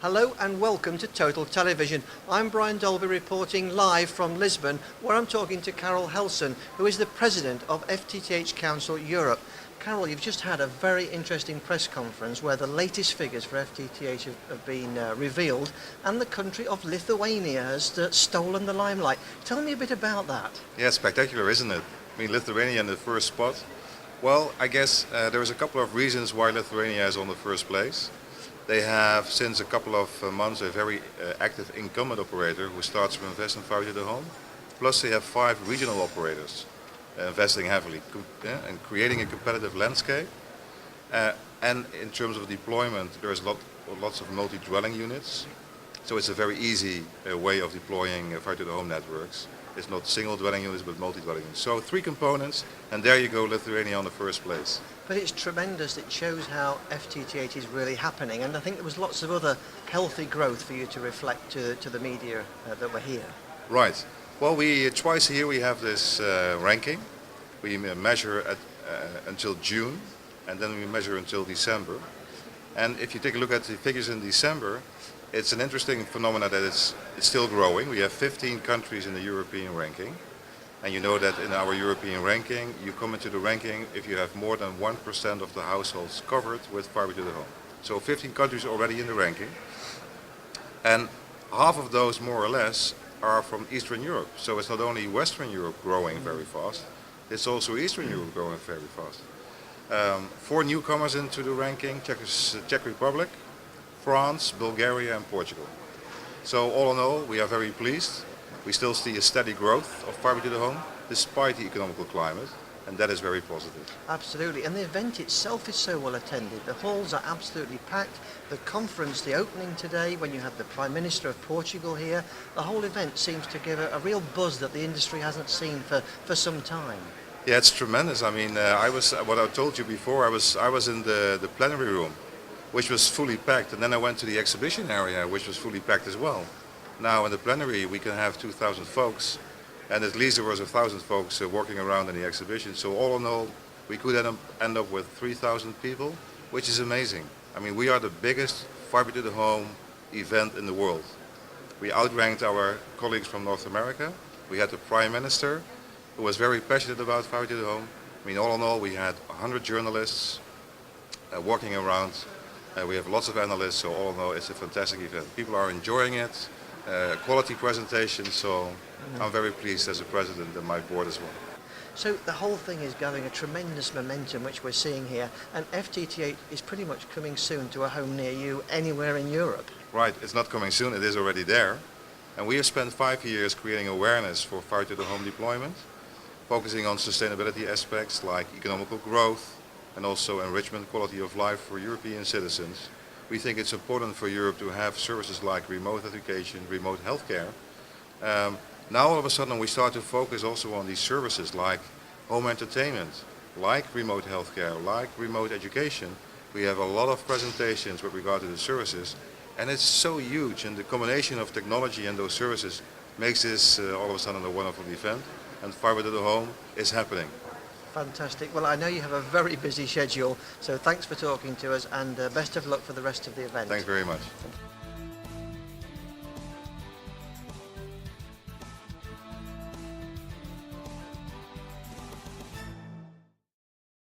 Hello and welcome to Total Television. I'm Brian Dolby reporting live from Lisbon, where I'm talking to Karel Helsen, who is the President of FTTH Council Europe. Karel, you've just had a very interesting press conference where the latest figures for FTTH have been revealed, and the country of Lithuania has stolen the limelight. Tell me a bit about that. Yeah, spectacular, isn't it? I mean, Lithuania in the first spot. Well, I guess there's a couple of reasons why Lithuania is on the first place. They have, since a couple of months, a very active incumbent operator who starts to invest in fiber to the home. Plus they have 5 regional operators investing heavily and creating a competitive landscape. And in terms of deployment, there's lots of multi-dwelling units. So it's a very easy way of deploying fiber to the home networks. It's not single dwelling units, but multi-dwelling units. So 3 components, and there you go, Lithuania on the first place. But it's tremendous. It shows how FTTH is really happening, and I think there was lots of other healthy growth for you to reflect to the media that were here. Right. Well, twice a year we have this ranking. We measure until June, and then we measure until December. And if you take a look at the figures in December, it's an interesting phenomenon that it's still growing. We have 15 countries in the European ranking. And you know that in our European ranking, you come into the ranking if you have more than 1% of the households covered with fiber to the home. So 15 countries already in the ranking. And half of those, more or less, are from Eastern Europe. So it's not only Western Europe growing very fast, it's also Eastern Europe growing very fast. 4 newcomers into the ranking: Czech Republic, France, Bulgaria and Portugal. So all in all, we are very pleased. We still see a steady growth of fiber to the home despite the economical climate, and that is very positive. Absolutely, and the event itself is so well attended. The halls are absolutely packed. The conference, the opening today, when you had the Prime Minister of Portugal here, the whole event seems to give a real buzz that the industry hasn't seen for some time. Yeah, it's tremendous. I mean, what I told you before, I was in the plenary room, which was fully packed, and then I went to the exhibition area, which was fully packed as well. Now in the plenary we can have 2,000 folks, and at least there was 1,000 folks walking around in the exhibition. So all in all, we could end up with 3,000 people, which is amazing. I mean, we are the biggest fiber to the home event in the world. We outranked our colleagues from North America. We had the Prime Minister, who was very passionate about fiber to the home. I mean, all in all, we had 100 journalists walking around. We have lots of analysts, so all in all, it's a fantastic event. People are enjoying it. Quality presentation, so I'm very pleased as a president and my board as well. So the whole thing is gathering a tremendous momentum, which we're seeing here, and FTTH is pretty much coming soon to a home near you anywhere in Europe. Right, it's not coming soon, it is already there. And we have spent 5 years creating awareness for fiber to the home deployment, focusing on sustainability aspects like economical growth and also enrichment quality of life for European citizens. We think it's important for Europe to have services like remote education, remote healthcare. Now all of a sudden we start to focus also on these services like home entertainment, like remote healthcare, like remote education. We have a lot of presentations with regard to the services, and it's so huge, and the combination of technology and those services makes this all of a sudden a wonderful event, and fiber to the home is happening. Fantastic. Well, I know you have a very busy schedule, so thanks for talking to us, and best of luck for the rest of the event. Thanks very much.